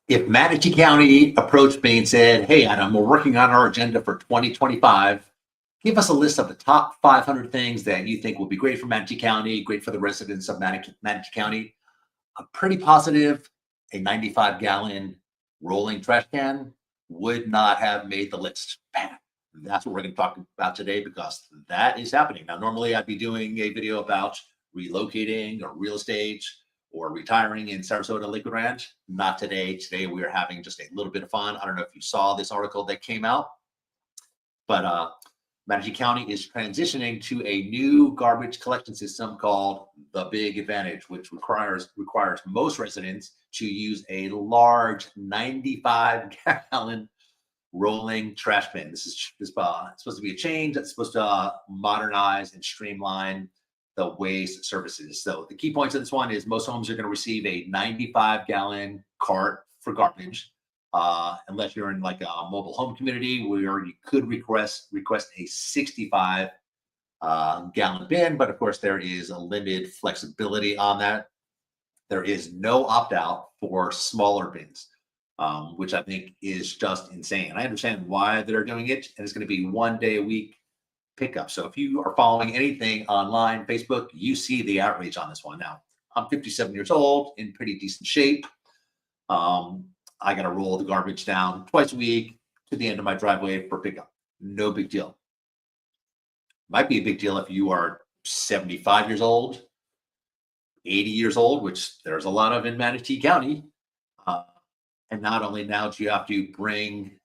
If Manatee County approached me and said, "Hey, Adam, we're working on our agenda for 2025. Give us a list of the top 500 things that you think will be great for Manatee County, great for the residents of Manatee County," I'm pretty positive a 95-gallon rolling trash can would not have made the list. Bam. That's what we're going to talk about today because that is happening. Now, normally I'd be doing a video about relocating or real estate or retiring in Sarasota Lakewood Ranch. Not today. Today we are having just a little bit of fun. I don't know if you saw this article that came out, but Manatee County is transitioning to a new garbage collection system called the Big Advantage, which requires most residents to use a large 95-gallon rolling trash bin. This is supposed to be a change that's supposed to modernize and streamline the waste services. So the key points of this one is most homes are going to receive a 95-gallon cart for garbage. Unless you're in like a mobile home community where you could request a 65 gallon bin, but of course there is a limited flexibility on that. There is no opt-out for smaller bins, which I think is just insane. I understand why they're doing it, and it's going to be 1 day a week pickup. So if you are following anything online, Facebook, you see the outrage on this one. Now, I'm 57 years old, in pretty decent shape. I got to roll the garbage down twice a week to the end of my driveway for pickup. No big deal. Might be a big deal if you are 75 years old, 80 years old, which there's a lot of in Manatee County. And not only now do you have to bring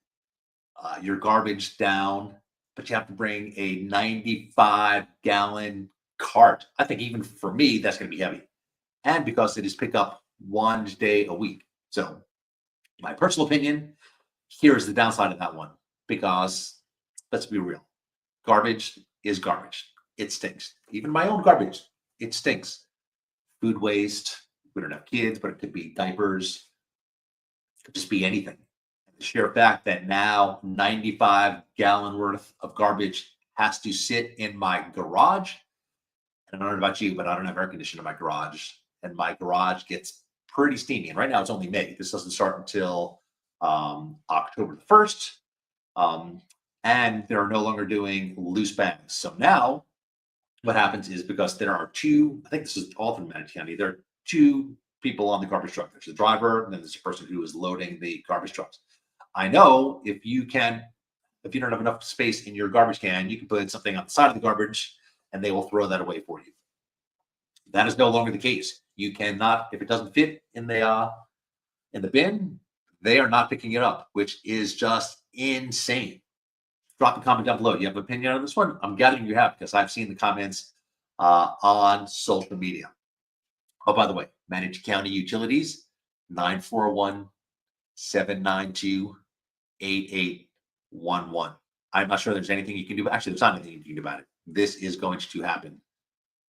your garbage down, but you have to bring a 95-gallon cart. I think even for me, that's going to be heavy. And because it is pickup 1 day a week. So my personal opinion, here's the downside of that one, because let's be real. Garbage is garbage. It stinks. Even my own garbage, it stinks. Food waste, we don't have kids, but it could be diapers, it could just be anything. The sheer fact that now 95-gallon worth of garbage has to sit in my garage. And I don't know about you, but I don't have air conditioning in my garage. And my garage gets pretty steamy. And right now it's only May. This doesn't start until October the 1st. And they're no longer doing loose bags. So now what happens is, because there are two, I think this is all from Manatee County, there are two people on the garbage truck. There's the driver, and then there's a person who is loading the garbage trucks. I know if you don't have enough space in your garbage can, you can put something on the side of the garbage and they will throw that away for you. That is no longer the case. You cannot, if it doesn't fit in the bin, they are not picking it up, which is just insane. Drop a comment down below. Do you have an opinion on this one? I'm gathering you have, because I've seen the comments on social media. Oh, by the way, Manatee County Utilities, 941-792-8811. I'm not sure there's anything you can do. Actually, there's not anything you can do about it. This is going to happen.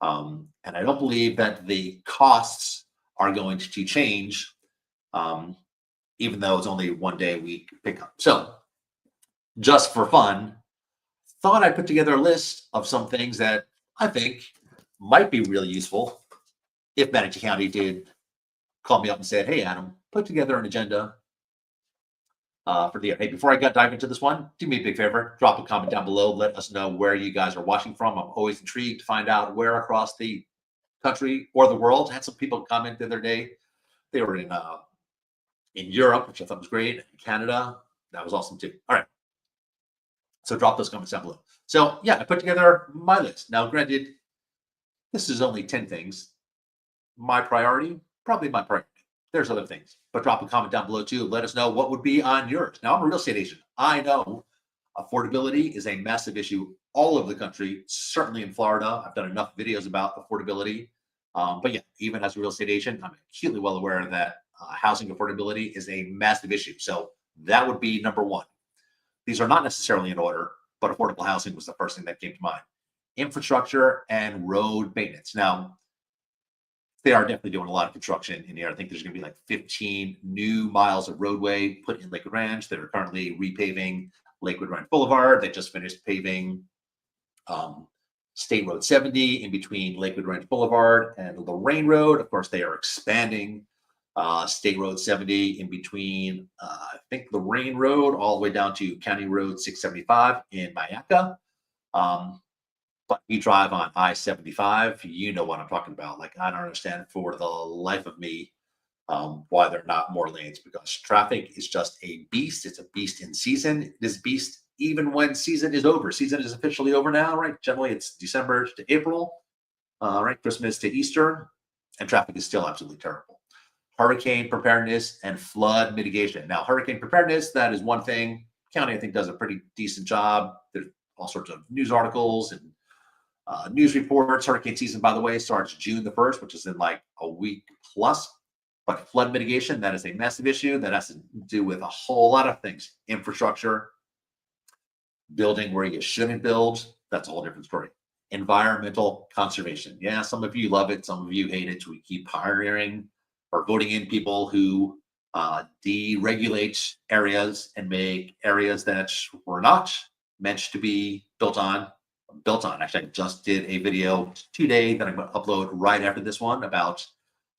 And I don't believe that the costs are going to change, even though it's only 1 day a week pickup. So just for fun, thought I'd put together a list of some things that I think might be really useful if Manatee County did call me up and said, "Hey, Adam, put together an agenda for the year." Hey, before I dive into this one, do me a big favor, drop a comment down below. Let us know where you guys are watching from. I'm always intrigued to find out where across the country or the world. I had some people comment the other day. They were in Europe, which I thought was great. In Canada, that was awesome too. All right. So drop those comments down below. So yeah, I put together my list. Now, granted, this is only 10 things. My priority, probably my priority. There's other things, but drop a comment down below too. Let us know what would be on yours. Now, I'm a real estate agent. I know affordability is a massive issue all over the country, certainly in Florida. I've done enough videos about affordability. But yeah, even as a real estate agent, I'm acutely well aware that housing affordability is a massive issue. So that would be number one. These are not necessarily in order, but affordable housing was the first thing that came to mind. Infrastructure and road maintenance. Now, they are definitely doing a lot of construction in here. I think there's going to be like 15 new miles of roadway put in Lakewood Ranch. They're currently repaving Lakewood Ranch Boulevard. They just finished paving State Road 70 in between Lakewood Ranch Boulevard and Lorraine Road. Of course, they are expanding State Road 70 in between, I think Lorraine Road, all the way down to County Road 675 in Mayaca. Um, but you drive on I-75, you know what I'm talking about. Like, I don't understand for the life of me why there are not more lanes, because traffic is just a beast. It's a beast in season. It is a beast even when season is over. Season is officially over now, right? Generally, it's December to April, right? Christmas to Easter, and traffic is still absolutely terrible. Hurricane preparedness and flood mitigation. Now, hurricane preparedness, that is one thing. County, I think, does a pretty decent job. There's all sorts of news articles and news reports. Hurricane season, by the way, starts June the 1st, which is in like a week plus. But flood mitigation, that is a massive issue. That has to do with a whole lot of things. Infrastructure, building where you shouldn't build, that's a whole different story. Environmental conservation. Yeah, some of you love it, some of you hate it. We keep hiring or voting in people who deregulate areas and make areas that were not meant to be built on. Actually, I just did a video today that I'm going to upload right after this one about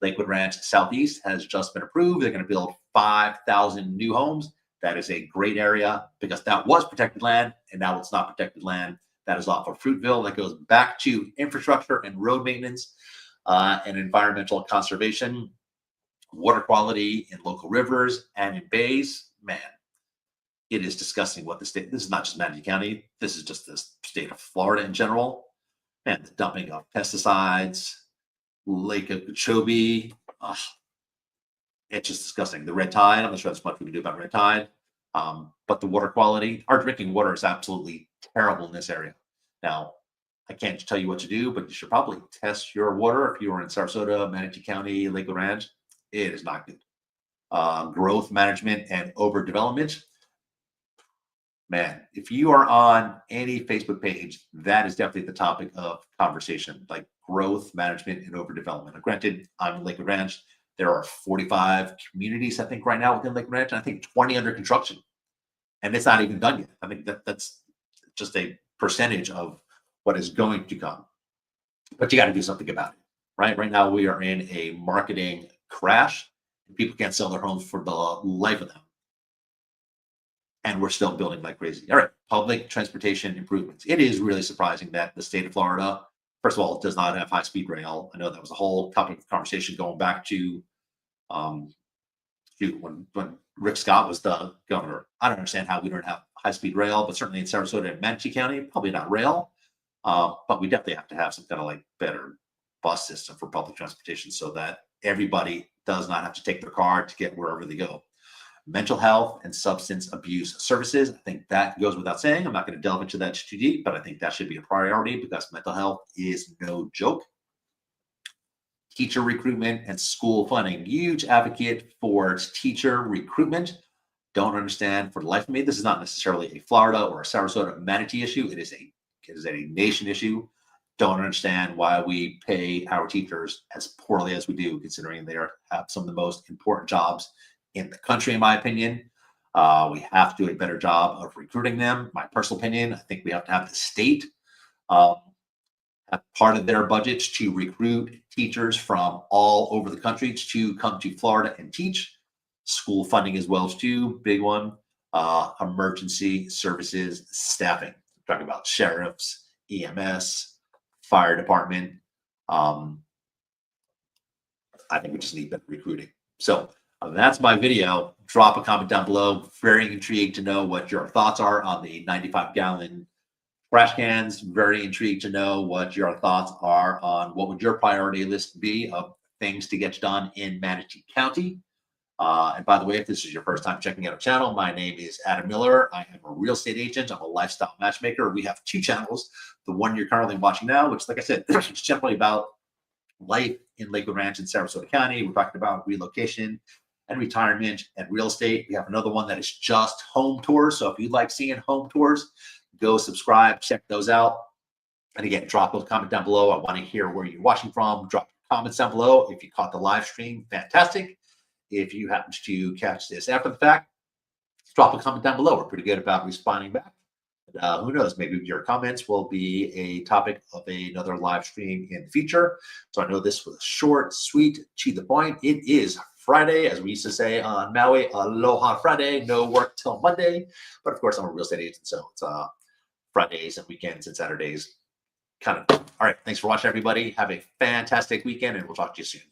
Lakewood Ranch Southeast has just been approved. They're going to build 5,000 new homes. That is a great area because that was protected land and now it's not protected land. That is off of Fruitville. That goes back to infrastructure and road maintenance and environmental conservation, water quality in local rivers and in bays. Man, it is disgusting what the state, this is not just Manatee County, this is just the state of Florida in general. And the dumping of pesticides, Lake Okeechobee, it's just disgusting. The red tide, I'm not sure there's much we can do about red tide, but the water quality, our drinking water is absolutely terrible in this area. Now, I can't tell you what to do, but you should probably test your water if you are in Sarasota, Manatee County, Lakewood Ranch. It is not good. Growth management and overdevelopment. Man, if you are on any Facebook page, that is definitely the topic of conversation, like growth management and overdevelopment. Now, granted, I'm in Lakewood Ranch. There are 45 communities, I think, right now within Lakewood Ranch, and I think 20 under construction. And it's not even done yet. I think that's just a percentage of what is going to come. But you got to do something about it, right? Right now, we are in a marketing crash. People can't sell their homes for the life of them. And we're still building like crazy. All right, public transportation improvements. It is really surprising that the state of Florida, first of all, does not have high-speed rail. I know that was a whole topic of conversation going back to when Rick Scott was the governor. I don't understand how we don't have high-speed rail, but certainly in Sarasota and Manatee County, probably not rail. But we definitely have to have some kind of like better bus system for public transportation so that everybody does not have to take their car to get wherever they go. Mental health and substance abuse services. I think that goes without saying. I'm not going to delve into that too deep, but I think that should be a priority because mental health is no joke. Teacher recruitment and school funding. Huge advocate for teacher recruitment. Don't understand for the life of me. This is not necessarily a Florida or a Sarasota Manatee issue. It is a nation issue. Don't understand why we pay our teachers as poorly as we do, considering they have some of the most important jobs in the country, in my opinion. We have to do a better job of recruiting them. My personal opinion, I think we have to have the state have part of their budgets to recruit teachers from all over the country to come to Florida and teach. School funding as well too, big one. Emergency services staffing. I'm talking about sheriffs, EMS, fire department. I think we just need better recruiting. So that's my video. Drop a comment down below. Very intrigued to know what your thoughts are on the 95-gallon trash cans. Very intrigued to know what your thoughts are on what would your priority list be of things to get done in Manatee County. And by the way, if this is your first time checking out our channel, my name is Adam Miller. I am a real estate agent. I'm a lifestyle matchmaker. We have two channels. The one you're currently watching now, which, like I said, is generally about life in Lakewood Ranch in Sarasota County. We're talking about relocation and retirement and real estate. We have another one that is just home tours. So if you like seeing home tours, go subscribe, check those out. And again, drop a comment down below. I want to hear where you're watching from. Drop comments down below. If you caught the live stream, fantastic. If you happen to catch this after the fact, drop a comment down below. We're pretty good about responding back. Who knows, maybe your comments will be a topic of another live stream in the future. So I know this was short, sweet, to the point. It is Friday, as we used to say on Maui, Aloha Friday, no work till Monday. But of course, I'm a real estate agent, so it's Fridays and weekends and Saturdays. Kind of. All right. Thanks for watching, everybody. Have a fantastic weekend, and we'll talk to you soon.